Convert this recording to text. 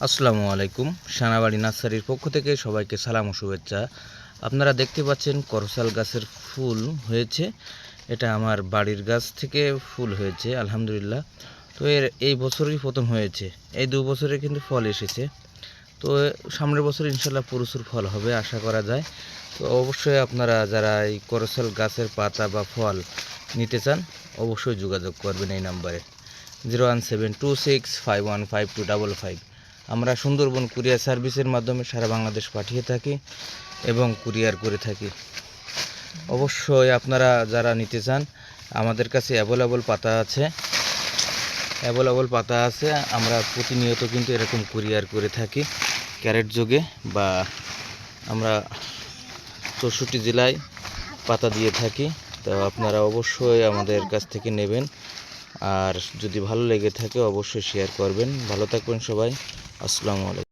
আসসালামু আলাইকুম। সানাবাড়ি নার্সারির পক্ষ থেকে সবাইকে সালাম ও শুভেচ্ছা। আপনারা দেখতে পাচ্ছেন করসাল গাছের ফুল হয়েছে। এটা আমার বাড়ির গাছ থেকে ফুল হয়েছে আলহামদুলিল্লাহ। তো এই বছরই প্রথম হয়েছে। এই 2 বছরে কিন্তু ফল এসেছে। তো সামনের বছর ইনশাল্লাহ প্রচুর ফল হবে আশা করা যায়। তো অবশ্যই আপনারা যারা এই করসাল গাছের পাতা বা ফল নিতে চান অবশ্যই যোগাযোগ করবেন এই নাম্বারে 01726515255। আমরা সুন্দরবন কুরিয়ার সার্ভিসের মাধ্যমে সারা বাংলাদেশ পাঠিয়ে থাকি এবং কুরিয়ার করে থাকি। অবশ্যই আপনারা যারা নিতে চান আমাদের কাছে অ্যাভেলেবল পাতা আছে। আমরা প্রতিনিয়ত কিন্তু এরকম কুরিয়ার করে থাকি ক্যারেট যোগে, বা আমরা 64 জেলায় পাতা দিয়ে থাকি। তো আপনারা অবশ্যই আমাদের কাছ থেকে নেবেন, আর যদি ভালো লেগে থাকে অবশ্যই শেয়ার করবেন। ভালো থাকবেন সবাই। আসসালামু আলাইকুম।